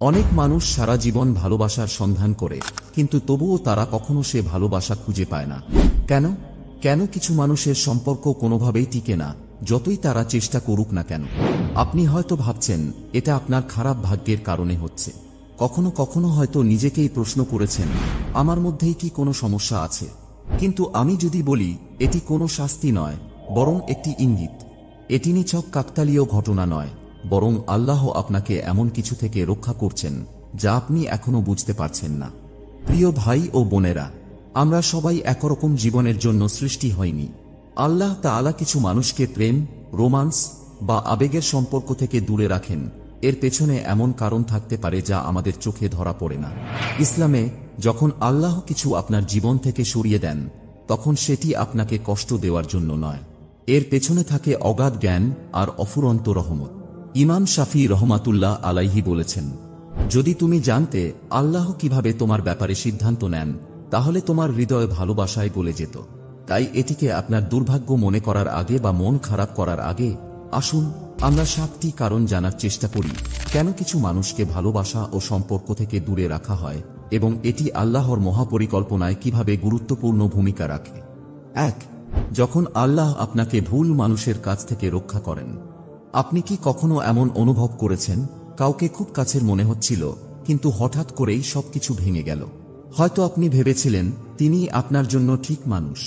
অনেক মানুষ সারা জীবন ভালোবাসার সন্ধান করে, কিন্তু তবুও তারা কখনো সে ভালোবাসা খুঁজে পায় না। কেন? কেন কিছু মানুষের সম্পর্ক কোনোভাবেই টিকে না, যতই তারা চেষ্টা করুক না কেন? আপনি হয়তো ভাবছেন এটা আপনার খারাপ ভাগ্যের কারণে হচ্ছে। কখনো কখনো হয়তো নিজেকেই প্রশ্ন করেছেন, আমার মধ্যেই কি কোনো সমস্যা আছে? কিন্তু আমি যদি বলি, এটি কোনো শাস্তি নয়, বরং একটি ইঙ্গিত। এটি নিছক কাকতালীয় ঘটনা নয়, বরং আল্লাহ আপনাকে এমন কিছু থেকে রক্ষা করছেন যা আপনি এখনো বুঝতে পারছেন না। প্রিয় ভাই ও বোনেরা, আমরা সবাই একরকম জীবনের জন্য সৃষ্টি হইনি। আল্লাহ তাআলা কিছু মানুষকে প্রেম, রোমান্স বা আবেগের সম্পর্ক থেকে দূরে রাখেন। এর পেছনে এমন কারণ থাকতে পারে যা আমাদের চোখে ধরা পড়ে না। ইসলামে যখন আল্লাহ কিছু আপনার জীবন থেকে সরিয়ে দেন, তখন সেটি আপনাকে কষ্ট দেওয়ার জন্য নয়। এর পেছনে থাকে অগাধ জ্ঞান আর অফুরন্ত রহমত। ইমাম শাফি রহমাতুল্লাহ আলাইহি বলেছেন, যদি তুমি জানতে আল্লাহ কিভাবে তোমার ব্যাপারে সিদ্ধান্ত নেন, তাহলে তোমার হৃদয় ভালোবাসায় গলে যেত। তাই এটিকে আপনার দুর্ভাগ্য মনে করার আগে বা মন খারাপ করার আগে, আসুন আমরা 7টি কারণ জানার চেষ্টা করি কেন কিছু মানুষকে ভালোবাসা ও সম্পর্ক থেকে দূরে রাখা হয়, এবং এটি আল্লাহর মহাপরিকল্পনায় কিভাবে গুরুত্বপূর্ণ ভূমিকা রাখে। 1. যখন আল্লাহ আপনাকে ভুল মানুষের কাছ থেকে রক্ষা করেন। আপনি কি কখনো এমন অনুভব করেছেন, কাউকে খুব কাছের মনে হচ্ছিল, কিন্তু হঠাৎ করেই সবকিছু ভেঙে গেল? হয়তো আপনি ভেবেছিলেন তিনি আপনার জন্য ঠিক মানুষ,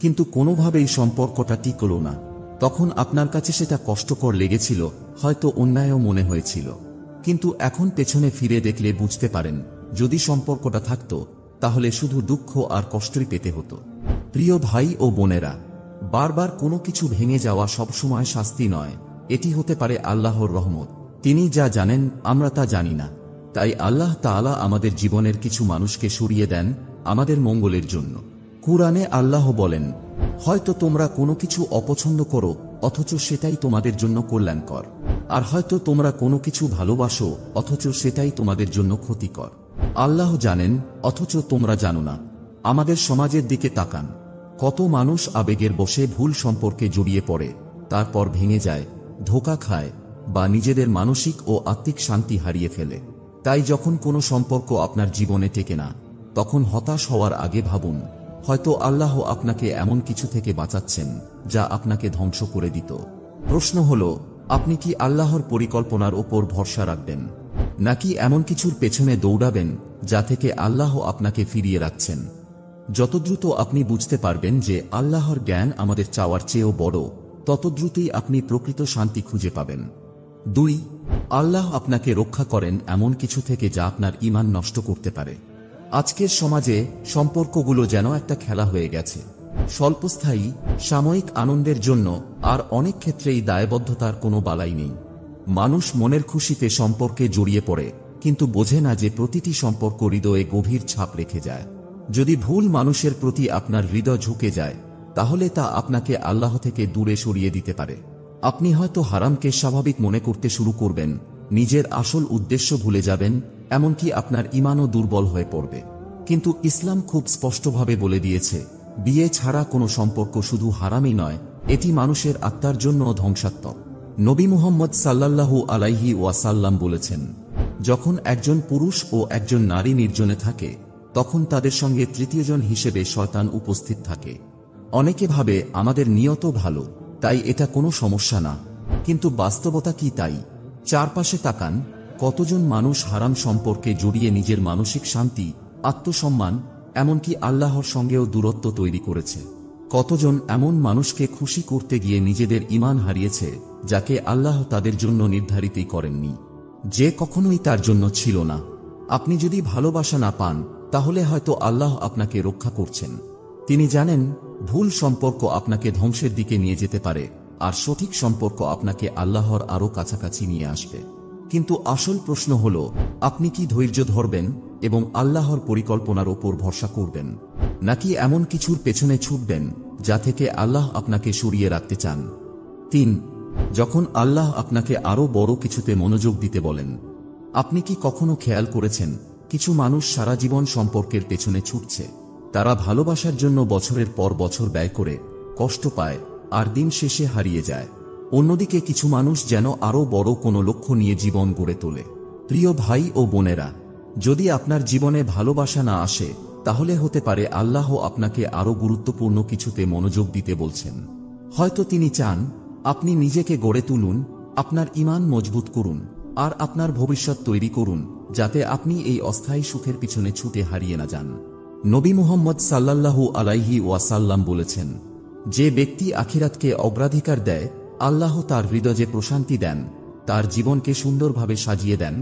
কিন্তু কোনোভাবেই সম্পর্কটা টিকল না। তখন আপনার কাছে সেটা কষ্টকর লেগেছিল, হয়তো অন্যায়ও মনে হয়েছিল। কিন্তু এখন পেছনে ফিরে দেখলে বুঝতে পারেন, যদি সম্পর্কটা থাকতো তাহলে শুধু দুঃখ আর কষ্টই পেতে হতো। প্রিয় ভাই ও বোনেরা, বারবার কোনো কিছু ভেঙে যাওয়া সবসময় শাস্তি নয়, এটি হতে পারে আল্লাহর রহমত। তিনি যা জানেন আমরা তা জানি না। তাই আল্লাহ তাআলা আমাদের জীবনের কিছু মানুষকে সরিয়ে দেন আমাদের মঙ্গলের জন্য। কুরআনে আল্লাহ বলেন, হয়তো তোমরা কোনো কিছু অপছন্দ করো, অথচ সেটাই তোমাদের জন্য কল্যাণকর। আর হয়তো তোমরা কোনো কিছু ভালোবাসো, অথচ সেটাই তোমাদের জন্য ক্ষতিকর। আল্লাহ জানেন, অথচ তোমরা জানো না। আমাদের সমাজের দিকে তাকান, কত মানুষ আবেগের বশে ভুল সম্পর্কে জড়িয়ে পড়ে, তারপর ভেঙে যায়, ধোঁকা খায় বা নিজেদের মানসিক ও আত্মিক শান্তি হারিয়ে ফেলে। তাই যখন কোনো সম্পর্ক আপনার জীবনে টেকে না, তখন হতাশ হওয়ার আগে ভাবুন, হয়তো আল্লাহ আপনাকে এমন কিছু থেকে বাঁচাচ্ছেন যা আপনাকে ধ্বংস করে দিত। প্রশ্ন হল, আপনি কি আল্লাহর পরিকল্পনার ওপর ভরসা রাখবেন, নাকি এমন কিছুর পেছনে দৌড়াবেন যা থেকে আল্লাহ আপনাকে ফিরিয়ে রাখছেন? যত দ্রুত আপনি বুঝতে পারবেন যে আল্লাহর জ্ঞান আমাদের চাওয়ার চেয়েও বড়, তত দ্রুতই আপনি প্রকৃত শান্তি খুঁজে পাবেন। 2. আল্লাহ আপনাকে রক্ষা করেন এমন কিছু থেকে যা আপনার ঈমান নষ্ট করতে পারে। আজকের সমাজে সম্পর্কগুলো যেন একটা খেলা হয়ে গেছে, স্বল্পস্থায়ী, সাময়িক আনন্দের জন্য, আর অনেক ক্ষেত্রেই দায়বদ্ধতার কোনো বালাই নেই। মানুষ মনের খুশিতে সম্পর্কে জড়িয়ে পড়ে, কিন্তু বোঝে না যে প্রতিটি সম্পর্ক হৃদয়ে গভীর ছাপ রেখে যায়। যদি ভুল মানুষের প্রতি আপনার হৃদয় ঝুঁকে যায়, তাহলে তা আপনাকে আল্লাহ থেকে দূরে সরিয়ে দিতে পারে। আপনি হয়তো হারামকে স্বাভাবিক মনে করতে শুরু করবেন, নিজের আসল উদ্দেশ্য ভুলে যাবেন, এমনকি আপনার ঈমানও দুর্বল হয়ে পড়বে। কিন্তু ইসলাম খুব স্পষ্টভাবে বলে দিয়েছে, বিয়ে ছাড়া কোনো সম্পর্ক শুধু হারামই নয়, এটি মানুষের আত্মার জন্য ধ্বংসাত্মক। নবী মুহাম্মদ সাল্লাল্লাহু আলাইহি ওয়াসাল্লাম বলেছেন, যখন একজন পুরুষ ও একজন নারী নির্জনে থাকে, তখন তাদের সঙ্গে তৃতীয়জন হিসেবে শয়তান উপস্থিত থাকে। অনেকে ভাবে আমাদের নিয়ত ভালো, তাই এটা কোনো সমস্যা না, কিন্তু বাস্তবতা কি তাই? চারপাশে তাকান, কতজন মানুষ হারাম সম্পর্কে জড়িয়ে নিজের মানসিক শান্তি, আত্মসম্মান, এমনকি আল্লাহর সঙ্গেও দূরত্ব তৈরি করেছে। কতজন এমন মানুষকে খুশি করতে গিয়ে নিজেদের ঈমান হারিয়েছে, যাকে আল্লাহ তাদের জন্য নির্ধারিতই করেননি, যে কখনোই তার জন্য ছিল না। আপনি যদি ভালোবাসা না পান, তাহলে হয়তো আল্লাহ আপনাকে রক্ষা করছেন। তিনি জানেন ভুল সম্পর্ক আপনাকে ধ্বংসের দিকে নিয়ে যেতে পারে, আর সঠিক সম্পর্ক আপনাকে আল্লাহর আরো কাছাকাছি নিয়ে আসবে। কিন্তু আসল প্রশ্ন হল, আপনি কি ধৈর্য ধরবেন এবং আল্লাহর পরিকল্পনার ওপর ভরসা করবেন, নাকি এমন কিছুর পেছনে ছুটবেন যা থেকে আল্লাহ আপনাকে সরিয়ে রাখতে চান? 3. যখন আল্লাহ আপনাকে আরো বড় কিছুতে মনোযোগ দিতে বলেন। আপনি কি কখনো খেয়াল করেছেন, কিছু মানুষ সারা জীবন সম্পর্কের পেছনে ছুটছে, তারা ভালোবাসার জন্য বছরের পর বছর ব্যয় করে, কষ্ট পায়, আর দিন শেষে হারিয়ে যায়। অন্যদিকে কিছু মানুষ যেন আরো বড় কোনো লক্ষ্য নিয়ে জীবন গড়ে তোলে। প্রিয় ভাই ও বোনেরা, যদি আপনার জীবনে ভালোবাসা না আসে, তাহলে হতে পারে আল্লাহ আপনাকে আরো গুরুত্বপূর্ণ কিছুতে মনোযোগ দিতে বলছেন। হয়তো তিনি চান আপনি নিজেকে গড়ে তুলুন, আপনার ঈমান মজবুত করুন, আর আপনার ভবিষ্যৎ তৈরি করুন, যাতে আপনি এই অস্থায়ী সুখের পিছনে ছুটে হারিয়ে না যান। নবী মুহাম্মদ সাল্লাল্লাহু আলাইহি ওয়াসাল্লাম বলেছেন, যে ব্যক্তি আখিরাতকে অগ্রাধিকার দেয়, আল্লাহ তার হৃদয়ে প্রশান্তি দেন, তার জীবনকে সুন্দরভাবে সাজিয়ে দেন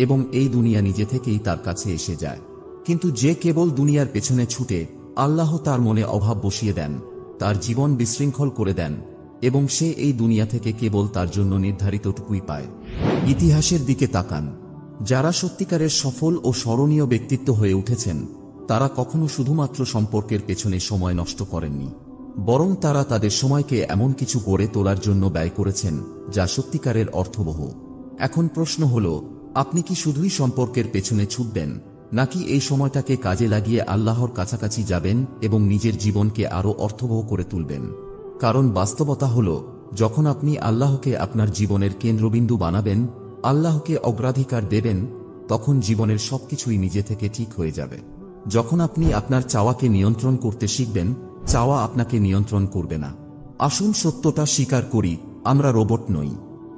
এবং এই দুনিয়া নিজে থেকেই তার কাছে এসে যায়। কিন্তু যে কেবল দুনিয়ার পেছনে ছুটে, আল্লাহ তার মনে অভাব বসিয়ে দেন, তার জীবন বিশৃঙ্খল করে দেন এবং সে এই দুনিয়া থেকে কেবল তার জন্য নির্ধারিতটুকুই পায়। ইতিহাসের দিকে তাকান। যারা সত্যিকারের সফল ও স্মরণীয় ব্যক্তিত্ব হয়ে উঠেছেন, তারা কখনো শুধুমাত্র সম্পর্কের পেছনে সময় নষ্ট করেননি, বরং তারা তাদের সময়কে এমন কিছু গড়ে তোলার জন্য ব্যয় করেছেন যা সত্যিকারের অর্থবহ। এখন প্রশ্ন হল, আপনি কি শুধুই সম্পর্কের পেছনে ছুটবেন, নাকি এই সময়টাকে কাজে লাগিয়ে আল্লাহর কাছাকাছি যাবেন এবং নিজের জীবনকে আরও অর্থবহ করে তুলবেন? কারণ বাস্তবতা হল, যখন আপনি আল্লাহকে আপনার জীবনের কেন্দ্রবিন্দু বানাবেন, আল্লাহকে অগ্রাধিকার দেবেন, তখন জীবনের সবকিছুই নিজে থেকে ঠিক হয়ে যাবে। যখন আপনি আপনার চাওয়াকে নিয়ন্ত্রণ করতে শিখবেন, চাওয়া আপনাকে নিয়ন্ত্রণ করবে না। আসুন সত্যটা স্বীকার করি, আমরা রোবট নই।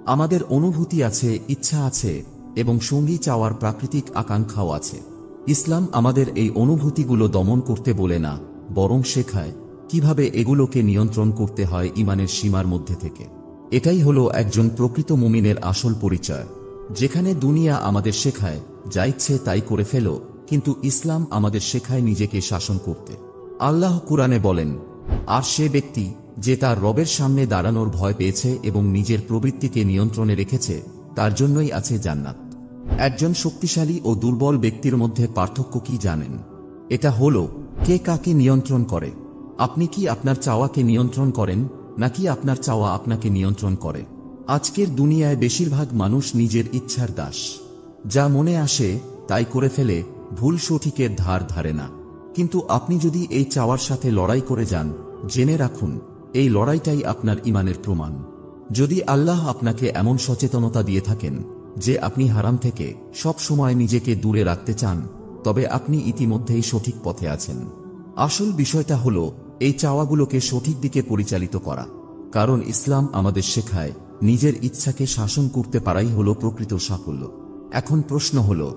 আমাদের অনুভূতি আছে, ইচ্ছা আছে এবং সঙ্গী চাওয়ার প্রাকৃতিক আকাঙ্ক্ষাও আছে। ইসলাম আমাদের এই অনুভূতিগুলো দমন করতে বলে না, বরং শেখায় কিভাবে এগুলোকে নিয়ন্ত্রণ করতে হয় ঈমানের সীমার মধ্যে থেকে। এটাই হলো একজন প্রকৃত মুমিনের আসল পরিচয়। যেখানে দুনিয়া আমাদের শেখায় যা ইচ্ছে তাই করে ফেলো, কিন্তু ইসলাম আমাদের শেখায় নিজেকে শাসন করতে। আল্লাহ কুরআনে বলেন, আর সে ব্যক্তি যে তার রবের সামনে দাঁড়ানোর ভয় পেয়েছে এবং নিজের প্রবৃত্তিকে নিয়ন্ত্রণে রেখেছে, তার জন্যই আছে জান্নাত। একজন শক্তিশালী ও দুর্বল ব্যক্তির মধ্যে পার্থক্য কি জানেন? এটা হলো কে কাকে নিয়ন্ত্রণ করে। আপনি কি আপনার চাওয়াকে নিয়ন্ত্রণ করেন, নাকি আপনার চাওয়া আপনাকে নিয়ন্ত্রণ করে? আজকের দুনিয়ায় বেশিরভাগ মানুষ নিজের ইচ্ছার দাস। যা মনে আসে তাই করে ফেলে, ভুল সঠিকের ধার ধারে না। কিন্তু আপনি যদি এই চাওয়ার সাথে লড়াই করে যান, জেনে রাখুন এই লড়াইটাই আপনার ঈমানের প্রমাণ। যদি আল্লাহ আপনাকে এমন সচেতনতা দিয়ে থাকেন যে আপনি হারাম থেকে সব সময় নিজেকে দূরে রাখতে চান, তবে আপনি ইতিমধ্যেই সঠিক পথে আছেন। আসল বিষয়টা হলো এই চাওয়াগুলোকে সঠিক দিকে পরিচালিত করা। কারণ ইসলাম আমাদের শেখায় নিজের ইচ্ছাকে শাসন করতে পারাই হলো প্রকৃত সাফল্য। এখন প্রশ্ন হলো,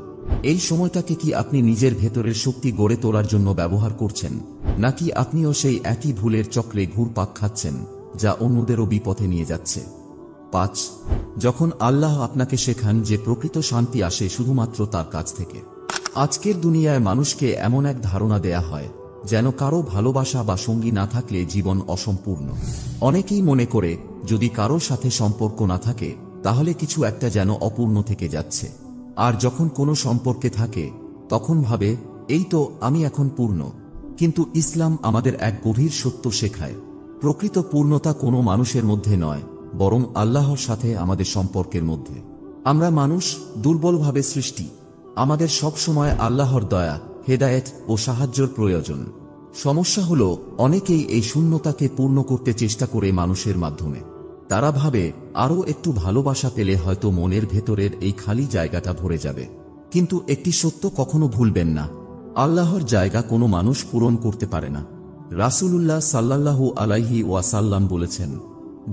এই সময়টাকে কি আপনি নিজের ভেতরের শক্তি গড়ে তোলার জন্য ব্যবহার করছেন, নাকি আপনিও সেই একই ভুলের চক্রে ঘুরপাক খাচ্ছেন যা অন্যদেরও বিপথে নিয়ে যাচ্ছে? 5. যখন আল্লাহ আপনাকে শেখান যে প্রকৃত শান্তি আসে শুধুমাত্র তার কাছ থেকে। আজকের দুনিয়ায় মানুষকে এমন এক ধারণা দেয়া হয় যেন কারো ভালোবাসা বা সঙ্গী না থাকলে জীবন অসম্পূর্ণ। অনেকেই মনে করে যদি কারোর সাথে সম্পর্ক না থাকে, তাহলে কিছু একটা যেন অপূর্ণ থেকে যাচ্ছে। আর যখন কোনো সম্পর্কে থাকে, তখন ভাবে এই তো আমি এখন পূর্ণ। কিন্তু ইসলাম আমাদের এক গভীর সত্য শেখায়, প্রকৃত পূর্ণতা কোনো মানুষের মধ্যে নয়, বরং আল্লাহর সাথে আমাদের সম্পর্কের মধ্যে। আমরা মানুষ, দুর্বলভাবে সৃষ্টি। আমাদের সব সময় আল্লাহর দয়া, হেদায়েত ও সাহায্যের প্রয়োজন। সমস্যা হলো, অনেকেই এই শূন্যতাকে পূর্ণ করতে চেষ্টা করে মানুষের মাধ্যমে। তারা ভাবে আরও একটু ভালোবাসা পেলে হয়তো মনের ভেতরের এই খালি জায়গাটা ভরে যাবে। কিন্তু একটি সত্য কখনো ভুলবেন না, আল্লাহর জায়গা কোনো মানুষ পূরণ করতে পারে না। রাসূলুল্লাহ সাল্লাল্লাহু আলাইহি ওয়াসাল্লাম বলেছেন,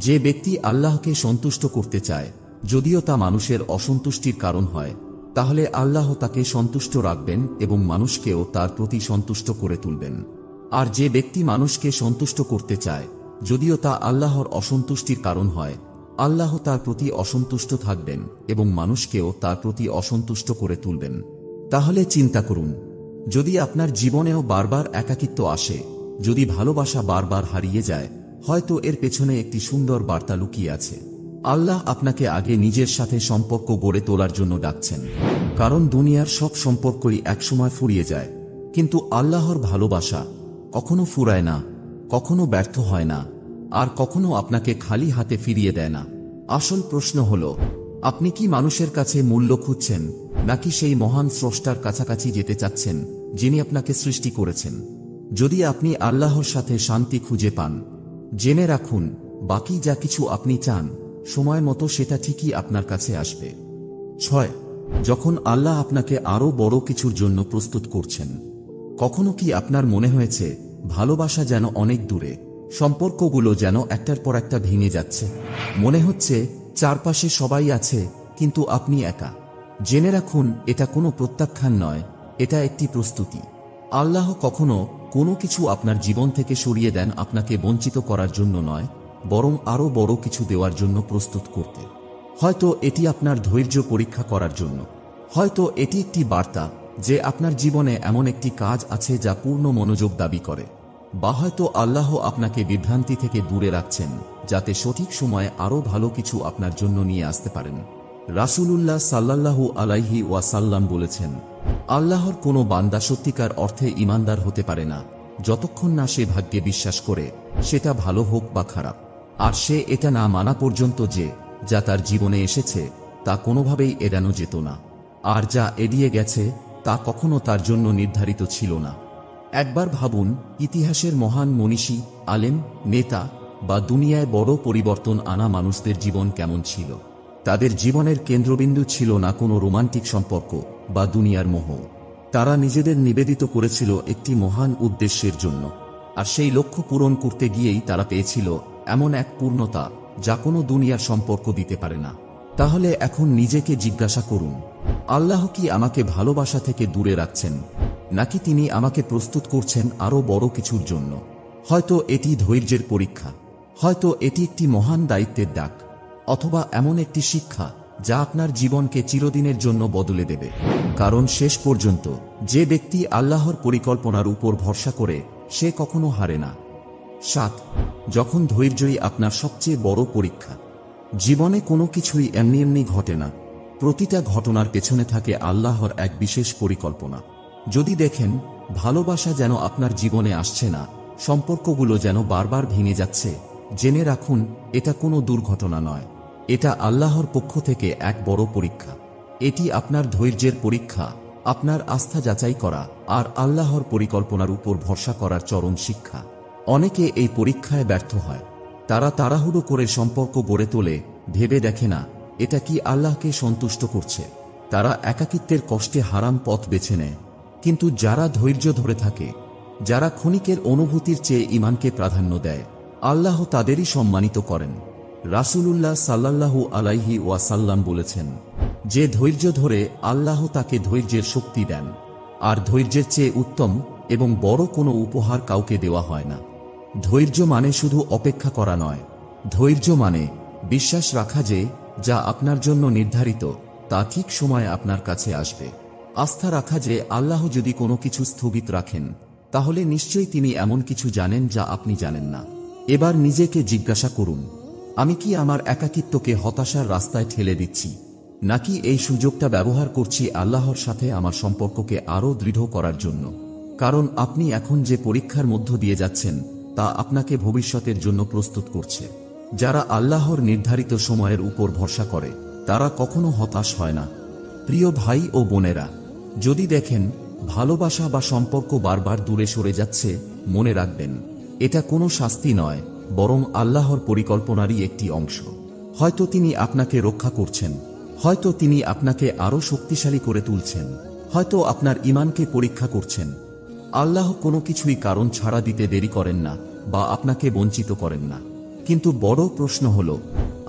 যে ব্যক্তি আল্লাহকে সন্তুষ্ট করতে চায়, যদিও তা মানুষের অসন্তুষ্টির কারণ হয়, তাহলে আল্লাহ তাকে সন্তুষ্ট রাখবেন এবং মানুষকেও তার প্রতি সন্তুষ্ট করে তুলবেন। আর যে ব্যক্তি মানুষকে সন্তুষ্ট করতে চায়, যদিও তা আল্লাহর অসন্তুষ্টির কারণ হয়, আল্লাহ তার প্রতি অসন্তুষ্ট থাকবেন এবং মানুষকেও তার প্রতি অসন্তুষ্ট করে তুলবেন। তাহলে চিন্তা করুন, যদি আপনার জীবনেও বারবার একাকিত্ব আসে, যদি ভালোবাসা বারবার হারিয়ে যায়, হয়তো এর পেছনে একটি সুন্দর বার্তা লুকিয়ে আছে। আল্লাহ আপনাকে আগে নিজের সাথে সম্পর্ক গড়ে তোলার জন্য ডাকছেন। কারণ দুনিয়ার সব সম্পর্কই একসময় ফুরিয়ে যায়, কিন্তু আল্লাহর ভালোবাসা কখনো ফুরায় না, কখনো ব্যর্থ হয় না, আর কখনো আপনাকে খালি হাতে ফিরিয়ে দেয় না। আসল প্রশ্ন হলো, আপনি কি মানুষের কাছে মূল্য খুঁজছেন, নাকি সেই মহান স্রষ্টার কাছাকাছি যেতে চাচ্ছেন যিনি আপনাকে সৃষ্টি করেছেন? যদি আপনি আল্লাহর সাথে শান্তি খুঁজে পান, জেনে রাখুন বাকি যা কিছু আপনি চান সময় মতো সেটা ঠিকই আপনার কাছে আসবে। 6. যখন আল্লাহ আপনাকে আরো বড় কিছুর জন্য প্রস্তুত করছেন? কখনো কি আপনার মনে হয়েছে ভালোবাসা যেন অনেক দূরে, সম্পর্কগুলো যেন একটার পর একটা ভেঙে যাচ্ছে? মনে হচ্ছে চারপাশে সবাই আছে, কিন্তু আপনি একা। জেনে রাখুন, এটা কোনো প্রত্যাখ্যান নয়, এটা একটি প্রস্তুতি। আল্লাহ কখনো কোনো কিছু আপনার জীবন থেকে সরিয়ে দেন আপনাকে বঞ্চিত করার জন্য নয়, বরং আরো বড় কিছু দেওয়ার জন্য প্রস্তুত করতে। হয়তো এটি আপনার ধৈর্য পরীক্ষা করার জন্য, হয়তো এটি একটি বার্তা যে আপনার জীবনে এমন একটি কাজ আছে যা পূর্ণ মনোযোগ দাবি করে, বা হয়তো আল্লাহ আপনাকে বিভ্রান্তি থেকে দূরে রাখছেন যাতে সঠিক সময়ে আরো ভালো কিছু আপনার জন্য নিয়ে আসতে পারেন। রাসূলুল্লাহ সাল্লাল্লাহু আলাইহি ওয়াসাল্লাম বলেছেন, আল্লাহর কোনো বান্দা সত্যিকার অর্থে ঈমানদার হতে পারে না যতক্ষণ না সে ভাগ্যে বিশ্বাস করে, সেটা ভালো হোক বা খারাপ। আর সে এটা না মানা পর্যন্ত যে যা তার জীবনে এসেছে তা কোনোভাবেই এড়ানো যেত না, আর যা এড়িয়ে গেছে তা কখনো তার জন্য নির্ধারিত ছিল না। একবার ভাবুন, ইতিহাসের মহান মনীষী, আলেম, নেতা বা দুনিয়ায় বড় পরিবর্তন আনা মানুষদের জীবন কেমন ছিল? তাদের জীবনের কেন্দ্রবিন্দু ছিল না কোনো রোমান্টিক সম্পর্ক বা দুনিয়ার মোহ। তারা নিজেদের নিবেদিত করেছিল একটি মহান উদ্দেশ্যের জন্য, আর সেই লক্ষ্য পূরণ করতে গিয়েই তারা পেয়েছিল এমন এক পূর্ণতা যা কোনো দুনিয়ার সম্পর্ক দিতে পারে না। তাহলে এখন নিজেকে জিজ্ঞাসা করুন, আল্লাহ কি আমাকে ভালোবাসা থেকে দূরে রাখছেন, নাকি তিনি আমাকে প্রস্তুত করছেন আরো বড় কিছুর জন্য? হয়তো এটি ধৈর্যের পরীক্ষা, হয়তো এটি একটি মহান দায়িত্বের ডাক, অথবা এমন একটি শিক্ষা যা আপনার জীবনকে চিরদিনের জন্য বদলে দেবে। কারণ শেষ পর্যন্ত যে ব্যক্তি আল্লাহর পরিকল্পনার উপর ভরসা করে সে কখনো হারে না। 7. যখন ধৈর্যই আপনার সবচেয়ে বড় পরীক্ষা। জীবনে কোনো কিছুই এমনি এমনি ঘটে না। প্রতিটা ঘটনার পেছনে থাকে আল্লাহর এক বিশেষ পরিকল্পনা। যদি দেখেন ভালোবাসা যেন আপনার জীবনে আসছে না, সম্পর্কগুলো যেন বারবার ভেঙে যাচ্ছে, জেনে রাখুন এটা কোনো দুর্ঘটনা নয়, এটা আল্লাহর পক্ষ থেকে এক বড় পরীক্ষা। এটি আপনার ধৈর্যের পরীক্ষা, আপনার আস্থা যাচাই করা আর আল্লাহর পরিকল্পনার উপর ভরসা করার চরম শিক্ষা। অনেকে এই পরীক্ষায় ব্যর্থ হয়। তারা তাড়াহুড়ো করে সম্পর্ক গড়ে তোলে, ভেবে দেখে না এটা কি আল্লাহকে সন্তুষ্ট করছে। তারা একাকিত্বের কষ্টে হারাম পথ বেছে নেয়। কিন্তু যারা ধৈর্য ধরে থাকে, যারা ক্ষণিকের অনুভূতির চেয়ে ঈমানকে প্রাধান্য দেয়, আল্লাহ তাদেরই সম্মানিত করেন। রাসূলুল্লাহ সাল্লাল্লাহু আলাইহি ওয়াসাল্লাম বলেছেন, যে ধৈর্য ধরে আল্লাহ তাকে ধৈর্যের শক্তি দেন, আর ধৈর্যের চেয়ে উত্তম এবং বড় কোনো উপহার কাউকে দেওয়া হয় না। ধৈর্য মানে শুধু অপেক্ষা করা নয়, ধৈর্য মানে বিশ্বাস রাখা যে যা আপনার জন্য নির্ধারিত তা ঠিক সময়ে আপনার কাছে আসবে। আস্থা রাখা যে আল্লাহ যদি কোনো কিছু স্থগিত রাখেন তাহলে নিশ্চয়ই তিনি এমন কিছু জানেন যা আপনি জানেন না। এবার নিজেকে জিজ্ঞাসা করুন, আমি কি আমার একাকিত্বকে হতাশার রাস্তায় ঠেলে দিচ্ছি, নাকি এই সুযোগটা ব্যবহার করছি আল্লাহর সাথে আমার সম্পর্ককে আরও দৃঢ় করার জন্য? কারণ আপনি এখন যে পরীক্ষার মধ্য দিয়ে যাচ্ছেন তা আপনাকে ভবিষ্যতের জন্য প্রস্তুত করছে। যারা আল্লাহর নির্ধারিত সময়ের উপর ভরসা করে তারা কখনো হতাশ হয় না। প্রিয় ভাই ও বোনেরা, যদি দেখেন ভালোবাসা বা সম্পর্ক বারবার দূরে সরে যাচ্ছে, মনে রাখবেন এটা কোনো শাস্তি নয়, বরং আল্লাহর পরিকল্পনারই একটি অংশ। হয়তো তিনি আপনাকে রক্ষা করছেন, হয়তো তিনি আপনাকে আরো শক্তিশালী করে তুলছেন, হয়তো আপনার ঈমানকে পরীক্ষা করছেন। আল্লাহ কোনো কিছুই কারণ ছাড়া দিতে দেরি করেন না বা আপনাকে বঞ্চিত করেন না। কিন্তু বড় প্রশ্ন হল,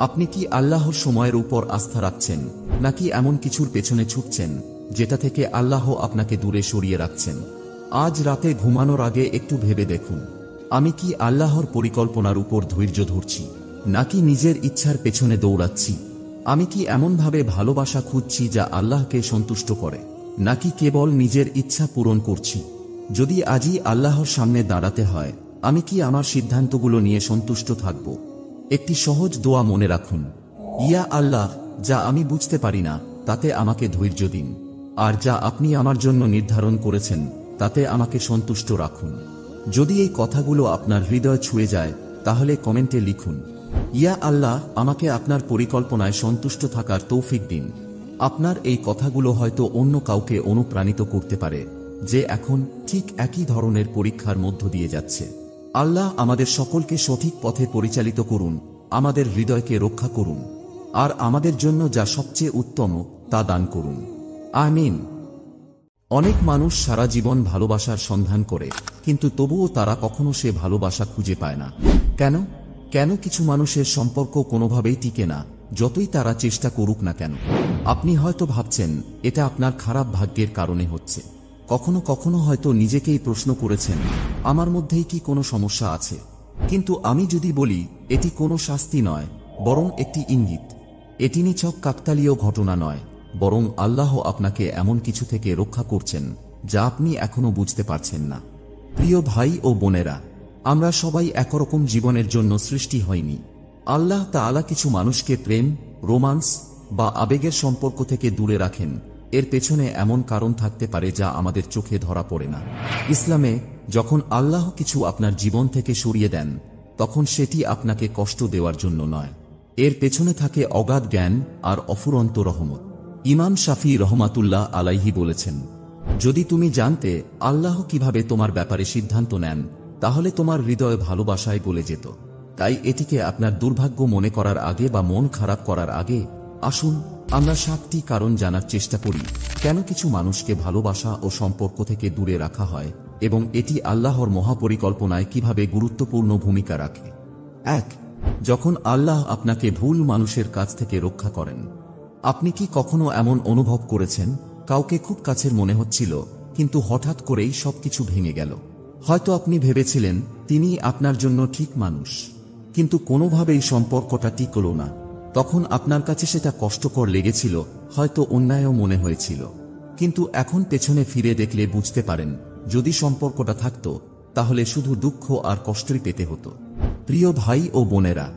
আপনি কি আল্লাহর সময়ের উপর আস্থা রাখছেন, নাকি এমন কিছুর পেছনে ছুটছেন যেটা থেকে আল্লাহ আপনাকে দূরে সরিয়ে রাখছেন? আজ রাতে ঘুমানোর আগে একটু ভেবে দেখুন, আমি কি আল্লাহর পরিকল্পনার উপর ধৈর্য ধরছি, নাকি নিজের ইচ্ছার পেছনে দৌড়াচ্ছি? আমি কি এমনভাবে ভালোবাসা খুঁজছি যা আল্লাহকে সন্তুষ্ট করে, নাকি কেবল নিজের ইচ্ছা পূরণ করছি? যদি আজই আল্লাহর সামনে দাঁড়াতে হয়, আমি কি আমার সিদ্ধান্তগুলো নিয়ে সন্তুষ্ট থাকব? একটি সহজ দোয়া মনে রাখুন, ইয়া আল্লাহ, যা আমি বুঝতে পারি না তাতে আমাকে ধৈর্য দিন, আর যা আপনি আমার জন্য নির্ধারণ করেছেন তাতে আমাকে সন্তুষ্ট রাখুন। যদি এই কথাগুলো আপনার হৃদয় ছুঁয়ে যায় তাহলে কমেন্টে লিখুন, ইয়া আল্লাহ, আমাকে আপনার পরিকল্পনায় সন্তুষ্ট থাকার তৌফিক দিন। আপনার এই কথাগুলো হয়তো অন্য কাউকে অনুপ্রাণিত করতে পারে যে এখন ঠিক একই ধরনের পরীক্ষার মধ্য দিয়ে যাচ্ছে। আল্লাহ আমাদের সকলকে সঠিক পথে পরিচালিত করুন, আমাদের হৃদয়কে রক্ষা করুন, আর আমাদের জন্য যা সবচেয়ে উত্তম তা দান করুন। আমিন। অনেক মানুষ সারা জীবন ভালোবাসার সন্ধান করে, কিন্তু তবুও তারা কখনো সে ভালোবাসা খুঁজে পায় না। কেন? কেন কিছু মানুষের সম্পর্ক কোনোভাবেই টিকে না, যতই তারা চেষ্টা করুক না কেন? আপনি হয়তো ভাবছেন এটা আপনার খারাপ ভাগ্যের কারণে হচ্ছে। কখনো কখনো হয়তো নিজেকেই প্রশ্ন করেছেন, আমার মধ্যেই কি কোনো সমস্যা আছে? কিন্তু আমি যদি বলি, এটি কোনো শাস্তি নয়, বরং একটি ইঙ্গিত। এটি নিছক কাকতালীয় ঘটনা নয়, বরং আল্লাহ আপনাকে এমন কিছু থেকে রক্ষা করছেন যা আপনি এখনো বুঝতে পারছেন না। প্রিয় ভাই ও বোনেরা, আমরা সবাই একরকম জীবনের জন্য সৃষ্টি হইনি। আল্লাহ তাআলা কিছু মানুষকে প্রেম, রোমান্স বা আবেগের সম্পর্ক থেকে দূরে রাখেন। এর পেছনে এমন কারণ থাকতে পারে যা আমাদের চোখে ধরা পড়ে না। ইসলামে যখন আল্লাহ কিছু আপনার জীবন থেকে সরিয়ে দেন, তখন সেটি আপনাকে কষ্ট দেওয়ার জন্য নয়। এর পেছনে থাকে অগাধ জ্ঞান আর অফুরন্ত রহমত। ইমাম শাফি রহমাতুল্লাহ আলাইহি বলেছেন, যদি তুমি জানতে আল্লাহ কিভাবে তোমার ব্যাপারে সিদ্ধান্ত নেন, তাহলে তোমার হৃদয় ভালোবাসায় গলে যেত। তাই এটিকে আপনার দুর্ভাগ্য মনে করার আগে বা মন খারাপ করার আগে, আসুন আমরা 7টি কারণ জানার চেষ্টা করি কেন কিছু মানুষকে ভালোবাসা ও সম্পর্ক থেকে দূরে রাখা হয়, এবং এটি আল্লাহর মহাপরিকল্পনায় কিভাবে গুরুত্বপূর্ণ ভূমিকা রাখে। 1. যখন আল্লাহ আপনাকে ভুল মানুষের কাছ থেকে রক্ষা করেন। আপনি কি কখনো এমন অনুভব করেছেন, কাউকে খুব কাছের মনে হচ্ছিল, কিন্তু হঠাৎ করেই সবকিছু ভেঙে গেল? হয়তো আপনি ভেবেছিলেন তিনি আপনার জন্য ঠিক মানুষ, কিন্তু কোনোভাবেই সম্পর্কটা টিকল না। তখন আপনার কাছে সেটা কষ্টকর লেগেছিল, হয়তো অন্যায়ও মনে হয়েছিল। কিন্তু এখন পেছনে ফিরে দেখলে বুঝতে পারেন, যদি সম্পর্কটা থাকত, তাহলে শুধু দুঃখ আর কষ্টই পেতে হতো। প্রিয় ভাই ও বোনেরা,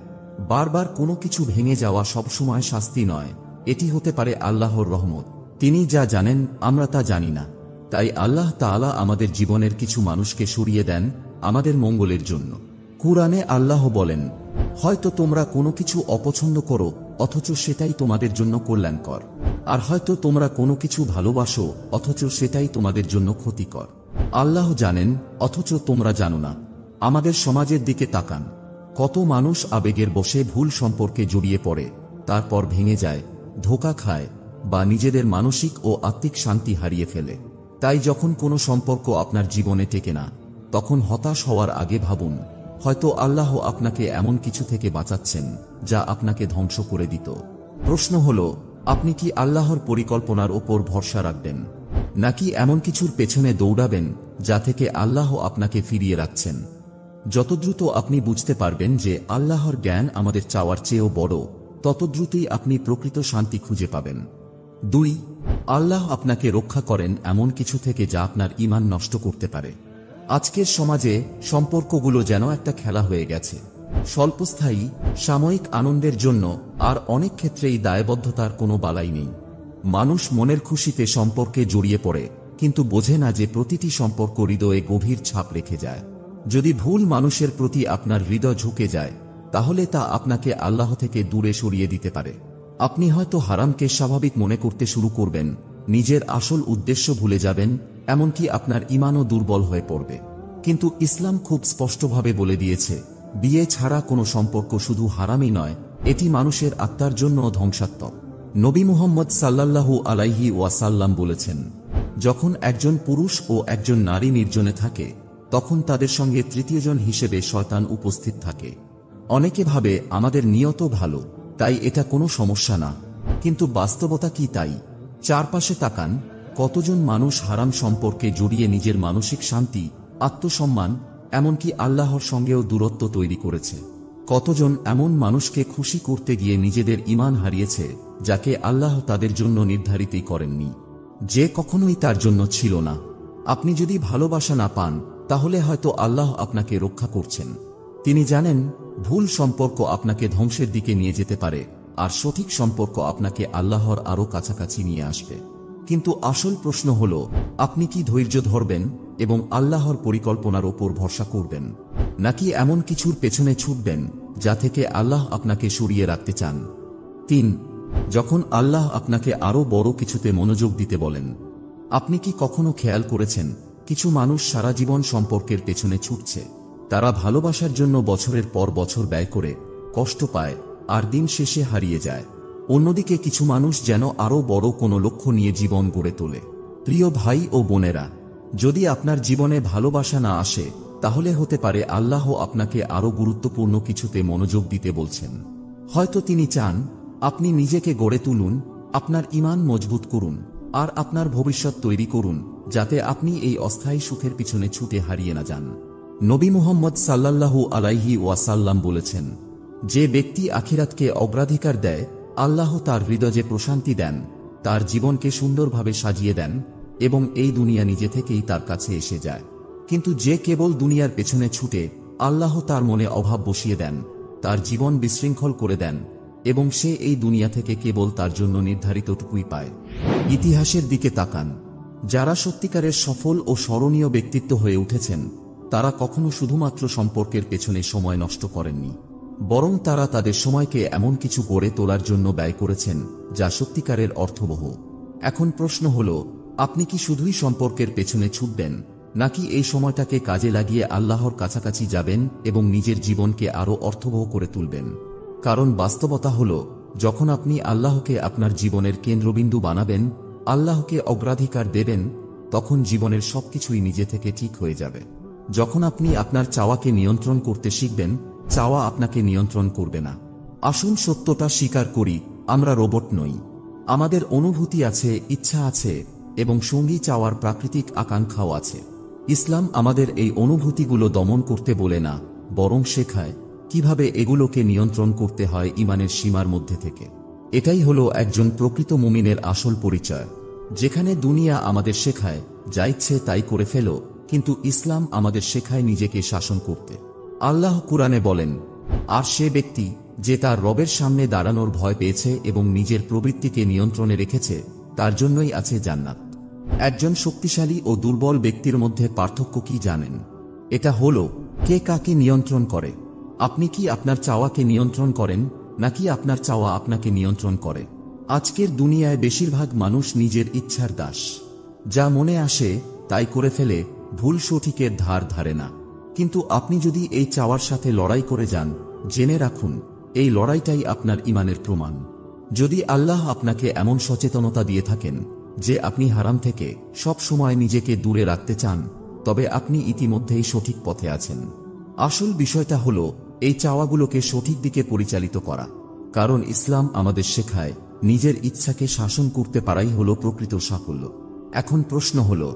বারবার কোনো কিছু ভেঙে যাওয়া সবসময় শাস্তি নয়, এটি হতে পারে আল্লাহর রহমত। তিনি যা জানেন আমরা তা জানি না। তাই আল্লাহ তাআলা আমাদের জীবনের কিছু মানুষকে সরিয়ে দেন আমাদের মঙ্গলের জন্য। কুরআনে আল্লাহ বলেন, হয়তো তোমরা কোনো কিছু অপছন্দ করো, অথচ সেটাই তোমাদের জন্য কল্যাণকর। আর হয়তো তোমরা কোনো কিছু ভালোবাসো, অথচ সেটাই তোমাদের জন্য ক্ষতিকর। আল্লাহ জানেন, অথচ তোমরা জানো না। আমাদের সমাজের দিকে তাকান, কত মানুষ আবেগের বশে ভুল সম্পর্কে জড়িয়ে পড়ে, তারপর ভেঙে যায়, ধোঁকা খায় বা নিজেদের মানসিক ও আত্মিক শান্তি হারিয়ে ফেলে। তাই যখন কোনো সম্পর্ক আপনার জীবনে টেকে না, তখন হতাশ হওয়ার আগে ভাবুন, হয়তো আল্লাহ আপনাকে এমন কিছু থেকে বাঁচাচ্ছেন যা আপনাকে ধ্বংস করে দিত। প্রশ্ন হল, আপনি কি আল্লাহর পরিকল্পনার ওপর ভরসা রাখবেন, নাকি এমন কিছুর পেছনে দৌড়াবেন যা থেকে আল্লাহ আপনাকে ফিরিয়ে রাখছেন? যত দ্রুত আপনি বুঝতে পারবেন যে আল্লাহর জ্ঞান আমাদের চাওয়ার চেয়েও বড়, তত দ্রুতই আপনি প্রকৃত শান্তি খুঁজে পাবেন। 2. আল্লাহ আপনাকে রক্ষা করেন এমন কিছু থেকে যা আপনার ঈমান নষ্ট করতে পারে। আজকের সমাজে সম্পর্কগুলো যেন একটা খেলা হয়ে গেছে, স্বল্পস্থায়ী, সাময়িক আনন্দের জন্য, আর অনেক ক্ষেত্রেই দায়বদ্ধতার কোনো বালাই নেই। মানুষ মনের খুশিতে সম্পর্কে জড়িয়ে পড়ে, কিন্তু বোঝে না যে প্রতিটি সম্পর্ক হৃদয়ে গভীর ছাপ রেখে যায়। যদি ভুল মানুষের প্রতি আপনার হৃদয় ঝুঁকে যায়, তাহলে তা আপনাকে আল্লাহ থেকে দূরে সরিয়ে দিতে পারে। আপনি হয়তো হারামকে স্বাভাবিক মনে করতে শুরু করবেন, নিজের আসল উদ্দেশ্য ভুলে যাবেন, এমনকি আপনার ঈমানও দুর্বল হয়ে পড়বে। কিন্তু ইসলাম খুব স্পষ্টভাবে বলে দিয়েছে, বিয়ে ছাড়া কোনো সম্পর্ক শুধু হারামই নয়, এটি মানুষের আত্মার জন্য ধ্বংসাত্মক। নবী মুহাম্মদ সাল্লাল্লাহু আলাইহি ওয়াসাল্লাম বলেছেন, যখন একজন পুরুষ ও একজন নারী নির্জনে থাকে, তখন তাদের সঙ্গে তৃতীয়জন হিসেবে শয়তান উপস্থিত থাকে। অনেকে ভাবে আমাদের নিয়ত ভালো, তাই এটা কোনো সমস্যা না, কিন্তু বাস্তবতা কি তাই? চারপাশে তাকান, কতজন মানুষ হারাম সম্পর্কে জড়িয়ে নিজের মানসিক শান্তি, আত্মসম্মান, এমনকি আল্লাহর সঙ্গেও দূরত্ব তৈরি করেছে। কতজন এমন মানুষকে খুশি করতে গিয়ে নিজেদের ঈমান হারিয়েছে, যাকে আল্লাহ তাদের জন্য নির্ধারিতই করেননি, যে কখনোই তার জন্য ছিল না। আপনি যদি ভালোবাসা না পান, তাহলে হয়তো আল্লাহ আপনাকে রক্ষা করছেন। তিনি জানেন ভুল সম্পর্ক আপনাকে ধ্বংসের দিকে নিয়ে যেতে পারে, আর সঠিক সম্পর্ক আপনাকে আল্লাহর আরো কাছাকাছি নিয়ে আসবে। কিন্তু আসল প্রশ্ন হল, আপনি কি ধৈর্য ধরবেন এবং আল্লাহর পরিকল্পনার ওপর ভরসা করবেন, নাকি এমন কিছুর পেছনে ছুটবেন যা থেকে আল্লাহ আপনাকে সরিয়ে রাখতে চান? 3. যখন আল্লাহ আপনাকে আরো বড় কিছুতে মনোযোগ দিতে বলেন। আপনি কি কখনো খেয়াল করেছেন, কিছু মানুষ সারা জীবন সম্পর্কের পেছনে ছুটছে, তারা ভালোবাসার জন্য বছরের পর বছর ব্যয় করে, কষ্ট পায়, আর দিন শেষে হারিয়ে যায়। অন্যদিকে কিছু মানুষ যেন আরও বড় কোনো লক্ষ্য নিয়ে জীবন গড়ে তোলে। প্রিয় ভাই ও বোনেরা, যদি আপনার জীবনে ভালোবাসা না আসে, তাহলে হতে পারে আল্লাহ আপনাকে আরও গুরুত্বপূর্ণ কিছুতে মনোযোগ দিতে বলছেন। হয়তো তিনি চান আপনি নিজেকে গড়ে তুলুন, আপনার ঈমান মজবুত করুন, আর আপনার ভবিষ্যৎ তৈরি করুন, যাতে আপনি এই অস্থায়ী সুখের পিছনে ছুটে হারিয়ে না যান। নবী মুহাম্মদ সাল্লাল্লাহু আলাইহি ওয়াসাল্লাম বলেছেন, যে ব্যক্তি আখিরাতকে অগ্রাধিকার দেয়, আল্লাহ তার হৃদয়ে প্রশান্তি দেন, তার জীবনকে সুন্দরভাবে সাজিয়ে দেন এবং এই দুনিয়া নিজে থেকেই তার কাছে এসে যায়। কিন্তু যে কেবল দুনিয়ার পেছনে ছুটে, আল্লাহ তার মনে অভাব বসিয়ে দেন, তার জীবন বিশৃঙ্খল করে দেন এবং সে এই দুনিয়া থেকে কেবল তার জন্য নির্ধারিতটুকুই পায়। ইতিহাসের দিকে তাকান। যারা সত্যিকারের সফল ও স্মরণীয় ব্যক্তিত্ব হয়ে উঠেছেন, তারা কখনো শুধুমাত্র সম্পর্কের পেছনে সময় নষ্ট করেননি, বরং তারা তাদের সময়কে এমন কিছু গড়ে তোলার জন্য ব্যয় করেছেন যা সত্যিকারের অর্থবহ। এখন প্রশ্ন হল, আপনি কি শুধুই সম্পর্কের পেছনে ছুটবেন, নাকি এই সময়টাকে কাজে লাগিয়ে আল্লাহর কাছাকাছি যাবেন এবং নিজের জীবনকে আরও অর্থবহ করে তুলবেন? কারণ বাস্তবতা হল, যখন আপনি আল্লাহকে আপনার জীবনের কেন্দ্রবিন্দু বানাবেন, আল্লাহকে অগ্রাধিকার দেবেন, তখন জীবনের সবকিছুই নিজে থেকে ঠিক হয়ে যাবে। যখন আপনি আপনার চাওয়াকে নিয়ন্ত্রণ করতে শিখবেন, চাওয়া আপনাকে নিয়ন্ত্রণ করবে না। আসুন সত্যটা স্বীকার করি, আমরা রোবট নই। আমাদের অনুভূতি আছে, ইচ্ছা আছে এবং সঙ্গী চাওয়ার প্রাকৃতিক আকাঙ্ক্ষাও আছে। ইসলাম আমাদের এই অনুভূতিগুলো দমন করতে বলে না, বরং শেখায় কিভাবে এগুলোকে নিয়ন্ত্রণ করতে হয় ঈমানের সীমার মধ্যে থেকে। এটাই হলো একজন প্রকৃত মুমিনের আসল পরিচয়। যেখানে দুনিয়া আমাদের শেখায় যা ইচ্ছে তাই করে ফেলো, কিন্তু ইসলাম আমাদের শেখায় নিজেকে শাসন করতে। আল্লাহ কুরআনে বলেন, আর সে ব্যক্তি যে তার রবের সামনে দাঁড়ানোর ভয় পেয়েছে এবং নিজের প্রবৃত্তিকে নিয়ন্ত্রণে রেখেছে, তার জন্যই আছে জান্নাত। একজন শক্তিশালী ও দুর্বল ব্যক্তির মধ্যে পার্থক্য কি জানেন? এটা হলো কে কাকে নিয়ন্ত্রণ করে। আপনি কি আপনার চাওয়াকে নিয়ন্ত্রণ করেন, নাকি আপনার চাওয়া আপনাকে নিয়ন্ত্রণ করে? আজকের দুনিয়ায় বেশিরভাগ মানুষ নিজের ইচ্ছার দাস। যা মনে আসে তাই করে ফেলে, ভুল সঠিকের ধার ধারে না। কিন্তু আপনি যদি এই চাওয়ার সাথে লড়াই করে যান, জেনে রাখুন এই লড়াইটাই আপনার ঈমানের প্রমাণ। যদি আল্লাহ আপনাকে এমন সচেতনতা দিয়ে থাকেন যে আপনি হারাম থেকে সব সময় নিজেকে দূরে রাখতে চান, তবে আপনি ইতিমধ্যেই সঠিক পথে আছেন। আসল বিষয়টা হলো এই চাওয়াগুলোকে সঠিক দিকে পরিচালিত করা। কারণ ইসলাম আমাদের শেখায় নিজের ইচ্ছাকে শাসন করতে পারাই হলো প্রকৃত সাফল্য। এখন প্রশ্ন হলো,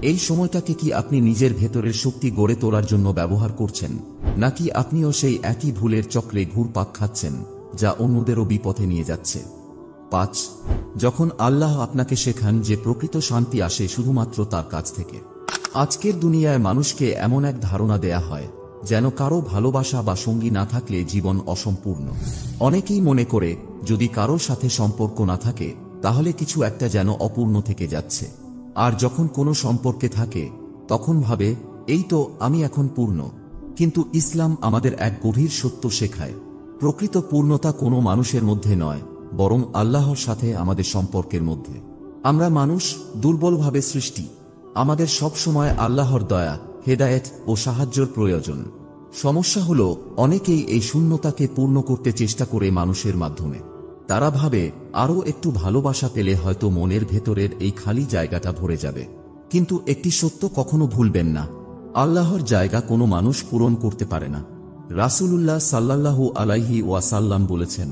এই সময়টাকে কি আপনি নিজের ভেতরের শক্তি গড়ে তোলার জন্য ব্যবহার করছেন, নাকি আপনিও সেই একই ভুলের চক্রে ঘুরপাক খাচ্ছেন যা অন্যদেরও বিপথে নিয়ে যাচ্ছে? 5. যখন আল্লাহ আপনাকে শেখান যে প্রকৃত শান্তি আসে শুধুমাত্র তার কাছ থেকে। আজকের দুনিয়ায় মানুষকে এমন এক ধারণা দেয়া হয় যেন কারো ভালোবাসা বা সঙ্গী না থাকলে জীবন অসম্পূর্ণ। অনেকেই মনে করে যদি কারো সাথে সম্পর্ক না থাকে তাহলে কিছু একটা যেন অপূর্ণ থেকে যাচ্ছে। আর যখন কোনো সম্পর্কে থাকে তখন ভাবে, এই তো আমি এখন পূর্ণ। কিন্তু ইসলাম আমাদের এক গভীর সত্য শেখায়, প্রকৃত পূর্ণতা কোনো মানুষের মধ্যে নয়, বরং আল্লাহর সাথে আমাদের সম্পর্কের মধ্যে। আমরা মানুষ, দুর্বলভাবে সৃষ্টি। আমাদের সব সময় আল্লাহর দয়া, হেদায়েত ও সাহায্যের প্রয়োজন। সমস্যা হলো অনেকেই এই শূন্যতাকে পূর্ণ করতে চেষ্টা করে মানুষের মাধ্যমে। তারা ভাবে আরও একটু ভালোবাসা পেলে হয়তো মনের ভেতরের এই খালি জায়গাটা ভরে যাবে। কিন্তু একটি সত্য কখনো ভুলবেন না, আল্লাহর জায়গা কোনো মানুষ পূরণ করতে পারে না। রাসূলুল্লাহ সাল্লাল্লাহু আলাইহি ওয়াসাল্লাম বলেছেন,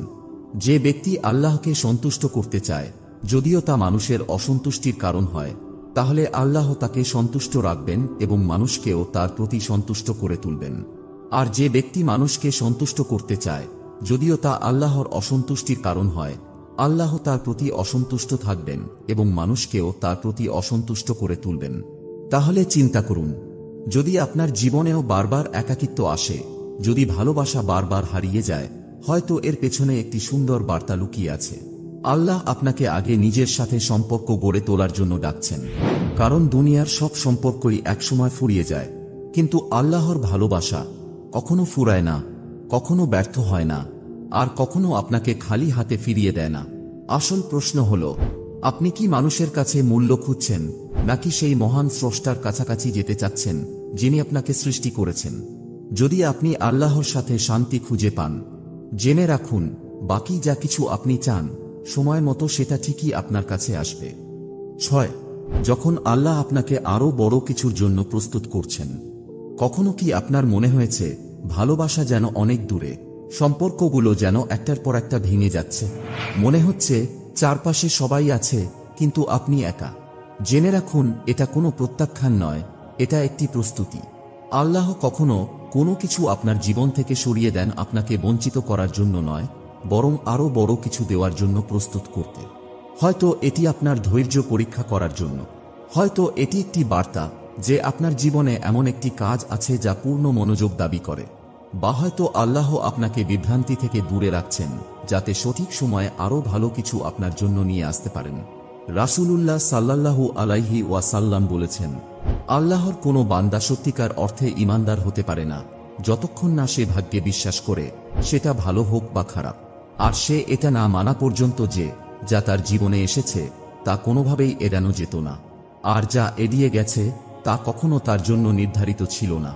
যে ব্যক্তি আল্লাহকে সন্তুষ্ট করতে চায়, যদিও তা মানুষের অসন্তুষ্টির কারণ হয়, তাহলে আল্লাহ তাকে সন্তুষ্ট রাখবেন এবং মানুষকেও তার প্রতি সন্তুষ্ট করে তুলবেন। আর যে ব্যক্তি মানুষকে সন্তুষ্ট করতে চায়, যদিও তা আল্লাহর অসন্তুষ্টির কারণ হয়, আল্লাহ তার প্রতি অসন্তুষ্ট থাকবেন এবং মানুষকেও তার প্রতি অসন্তুষ্ট করে তুলবেন। তাহলে চিন্তা করুন, যদি আপনার জীবনেও বারবার একাকিত্ব আসে, যদি ভালোবাসা বারবার হারিয়ে যায়, হয়তো এর পেছনে একটি সুন্দর বার্তা লুকিয়ে আছে। আল্লাহ আপনাকে আগে নিজের সাথে সম্পর্ক গড়ে তোলার জন্য ডাকছেন। কারণ দুনিয়ার সব সম্পর্কই একসময় ফুরিয়ে যায়, কিন্তু আল্লাহর ভালোবাসা কখনো ফুরায় না, কখনো ব্যর্থ হয় না, আর কখনো আপনাকে খালি হাতে ফিরিয়ে দেয় না। আসল প্রশ্ন হলো, আপনি কি মানুষের কাছে মূল্য খুঁজছেন, নাকি সেই মহান স্রষ্টার কাছাকাছি যেতে চাচ্ছেন যিনি আপনাকে সৃষ্টি করেছেন? যদি আপনি আল্লাহর সাথে শান্তি খুঁজে পান, জেনে রাখুন বাকি যা কিছু আপনি চান সময় মতো সেটা ঠিকই আপনার কাছে আসবে। 6. যখন আল্লাহ আপনাকে আরো বড় কিছুর জন্য প্রস্তুত করছেন। কখনো কি আপনার মনে হয়েছে ভালোবাসা যেন অনেক দূরে, সম্পর্কগুলো যেন একটার পর একটা ভেঙে যাচ্ছে? মনে হচ্ছে চারপাশে সবাই আছে কিন্তু আপনি একা। জেনে রাখুন, এটা কোনো প্রত্যাখ্যান নয়, এটা একটি প্রস্তুতি। আল্লাহ কখনো কোনো কিছু আপনার জীবন থেকে সরিয়ে দেন আপনাকে বঞ্চিত করার জন্য নয়, বরং আরো বড় কিছু দেওয়ার জন্য প্রস্তুত করতে। হয়তো এটি আপনার ধৈর্য পরীক্ষা করার জন্য, হয়তো এটি একটি বার্তা যে আপনার জীবনে এমন একটি কাজ আছে যা পূর্ণ মনোযোগ দাবি করে, বা হয়তো আল্লাহ আপনাকে বিভ্রান্তি থেকে দূরে রাখছেন যাতে সঠিক সময়ে আরো ভালো কিছু আপনার জন্য নিয়ে আসতে পারেন। রাসূলুল্লাহ সাল্লাল্লাহু আলাইহি ওয়াসাল্লাম বলেছেন, আল্লাহর কোনো বান্দা সত্যিকার অর্থে ঈমানদার হতে পারে না যতক্ষণ না সে ভাগ্যে বিশ্বাস করে, সেটা ভালো হোক বা খারাপ, আর সে এটা না মানা পর্যন্ত যে যা তার জীবনে এসেছে তা কোনোভাবেই এড়ানো যেত না, আর যা এড়িয়ে গেছে তা কখনো তার জন্য নির্ধারিত ছিল না।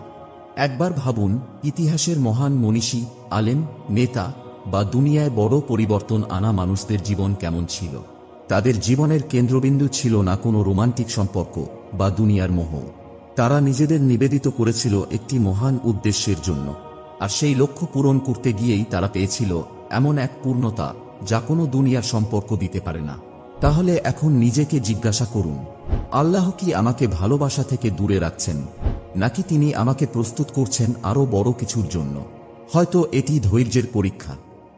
একবার ভাবুন, ইতিহাসের মহান মনীষী, আলেম, নেতা বা দুনিয়ায় বড় পরিবর্তন আনা মানুষদের জীবন কেমন ছিল। তাদের জীবনের কেন্দ্রবিন্দু ছিল না কোনো রোমান্টিক সম্পর্ক বা দুনিয়ার মোহ। তারা নিজেদের নিবেদিত করেছিল একটি মহান উদ্দেশ্যের জন্য, আর সেই লক্ষ্য পূরণ করতে গিয়েই তারা পেয়েছিল এমন এক পূর্ণতা যা কোনো দুনিয়ার সম্পর্ক দিতে পারে না। তাহলে এখন নিজেকে জিজ্ঞাসা করুন, আল্লাহ কি আমাকে ভালোবাসা থেকে দূরে রাখছেন, নাকি তিনি আমাকে প্রস্তুত করছেন আরো বড় কিছুর জন্য? হয়তো এটি ধৈর্যের পরীক্ষা,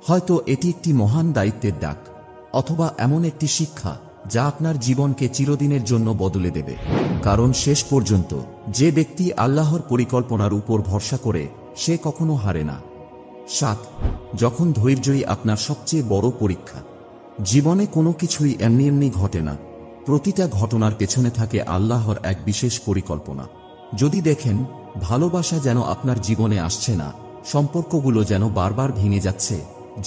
হয়তো এটি একটি মহান দায়িত্বের ডাক, অথবা এমন একটি শিক্ষা যা আপনার জীবনকে চিরদিনের জন্য বদলে দেবে। কারণ শেষ পর্যন্ত যে ব্যক্তি আল্লাহর পরিকল্পনার উপর ভরসা করে সে কখনো হারে না। 7. যখন ধৈর্যই আপনার সবচেয়ে বড় পরীক্ষা। জীবনে কোনো কিছুই এমনি এমনি ঘটে না, প্রতিটা ঘটনার পেছনে থাকে আল্লাহর এক বিশেষ পরিকল্পনা। যদি দেখেন ভালোবাসা যেন আপনার জীবনে আসছে না, সম্পর্কগুলো যেন বারবার ভেঙে যাচ্ছে,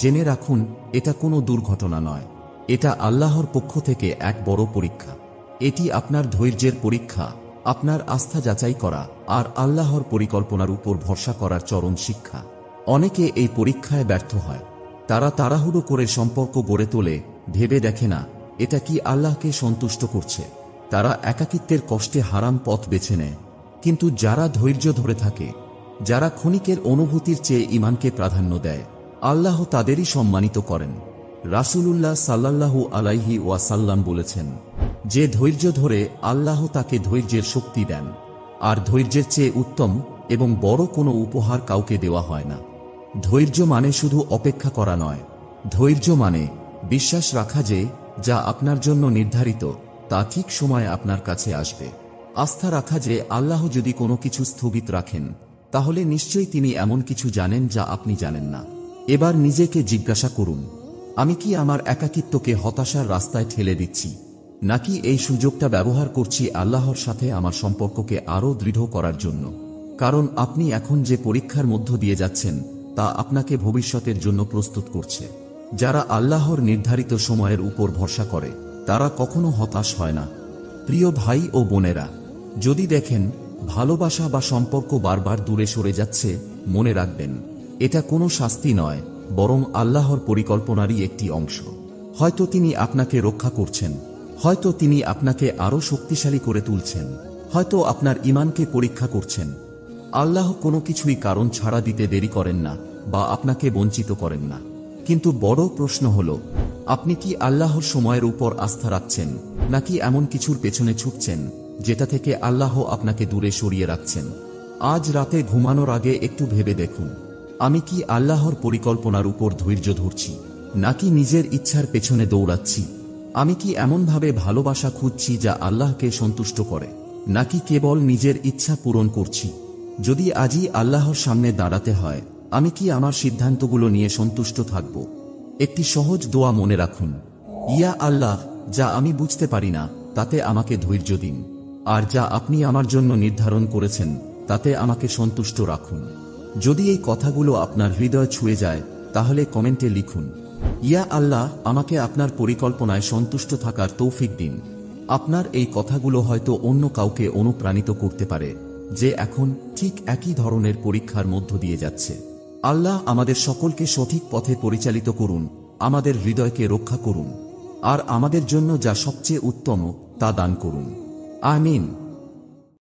জেনে রাখুন এটা কোনো দুর্ঘটনা নয়, এটা আল্লাহর পক্ষ থেকে এক বড় পরীক্ষা। এটি আপনার ধৈর্যের পরীক্ষা, আপনার আস্থা যাচাই করা আর আল্লাহর পরিকল্পনার উপর ভরসা করার চরম শিক্ষা। অনেকে এই পরীক্ষায় ব্যর্থ হয়। তারা তাড়াহুড়ো করে সম্পর্ক গড়ে তোলে, ভেবে দেখে না এটা কি আল্লাহকে সন্তুষ্ট করছে। তারা একাকিত্বের কষ্টে হারাম পথ বেছে নেয়। কিন্তু যারা ধৈর্য ধরে থাকে, যারা ক্ষণিকের অনুভূতির চেয়ে ঈমানকে প্রাধান্য দেয়, আল্লাহ তাদেরই সম্মানিত করেন। রাসূলুল্লাহ সাল্লাল্লাহু আলাইহি ওয়াসাল্লাম বলেছেন, যে ধৈর্য ধরে আল্লাহ তাকে ধৈর্যের শক্তি দেন, আর ধৈর্যের চেয়ে উত্তম এবং বড় কোনো উপহার কাউকে দেওয়া হয় না। ধৈর্য মানে শুধু অপেক্ষা করা নয়, ধৈর্য মানে বিশ্বাস রাখা যে যা আপনার জন্য নির্ধারিত তা ঠিক সময়ে আপনার কাছে আসবে। আস্থা রাখা যে আল্লাহ যদি কোনো কিছু স্থগিত রাখেন তাহলে নিশ্চয়ই তিনি এমন কিছু জানেন যা আপনি জানেন না। এবার নিজেকে জিজ্ঞাসা করুন, আমি কি আমার একাকিত্বকে হতাশার রাস্তায় ঠেলে দিচ্ছি, নাকি এই সুযোগটা ব্যবহার করছি আল্লাহর সাথে আমার সম্পর্ককে আরও দৃঢ় করার জন্য? কারণ আপনি এখন যে পরীক্ষার মধ্য দিয়ে যাচ্ছেন তা আপনাকে ভবিষ্যতের জন্য প্রস্তুত করছে। যারা আল্লাহর নির্ধারিত সময়ের উপর ভরসা করে তারা কখনো হতাশ হয় না। প্রিয় ভাই ও বোনেরা, যদি দেখেন ভালোবাসা বা সম্পর্ক বারবার দূরে সরে যাচ্ছে, মনে রাখবেন এটা কোনো শাস্তি নয়, বরং আল্লাহর পরিকল্পনারই একটি অংশ। হয়তো তিনি আপনাকে রক্ষা করছেন, হয়তো তিনি আপনাকে আরো শক্তিশালী করে তুলছেন, হয়তো আপনার ঈমানকে পরীক্ষা করছেন। আল্লাহ কোনো কিছুই কারণ ছাড়া দিতে দেরি করেন না বা আপনাকে বঞ্চিত করেন না। কিন্তু বড় প্রশ্ন হল, আপনি কি আল্লাহর সময়ের উপর আস্থা রাখছেন, নাকি এমন কিছুর পেছনে ছুটছেন যেটা থেকে আল্লাহ আপনাকে দূরে সরিয়ে রাখছেন? আজ রাতে ঘুমানোর আগে একটু ভেবে দেখুন, আমি কি আল্লাহর পরিকল্পনার উপর ধৈর্য ধরছি, নাকি নিজের ইচ্ছার পেছনে দৌড়াচ্ছি? আমি কি এমনভাবে ভালোবাসা খুঁজছি যা আল্লাহকে সন্তুষ্ট করে, নাকি কেবল নিজের ইচ্ছা পূরণ করছি? যদি আজই আল্লাহর সামনে দাঁড়াতে হয়, আমি কি আমার সিদ্ধান্তগুলো নিয়ে সন্তুষ্ট থাকব? একটি সহজ দোয়া মনে রাখুন, ইয়া আল্লাহ, যা আমি বুঝতে পারি না তাতে আমাকে ধৈর্য দিন, আর যা আপনি আমার জন্য নির্ধারণ করেছেন তাতে আমাকে সন্তুষ্ট রাখুন। যদি এই কথাগুলো আপনার হৃদয় ছুঁয়ে যায় তাহলে কমেন্টে লিখুন, ইয়া আল্লাহ, আমাকে আপনার পরিকল্পনায় সন্তুষ্ট থাকার তৌফিক দিন। আপনার এই কথাগুলো হয়তো অন্য কাউকে অনুপ্রাণিত করতে পারে যে এখন ঠিক একই ধরনের পরীক্ষার মধ্য দিয়ে যাচ্ছে। আল্লাহ আমাদের সকলকে সঠিক পথে পরিচালিত করুন, আমাদের হৃদয়কে রক্ষা করুন, আর আমাদের জন্য যা সবচেয়ে উত্তম তা দান করুন। আমিন।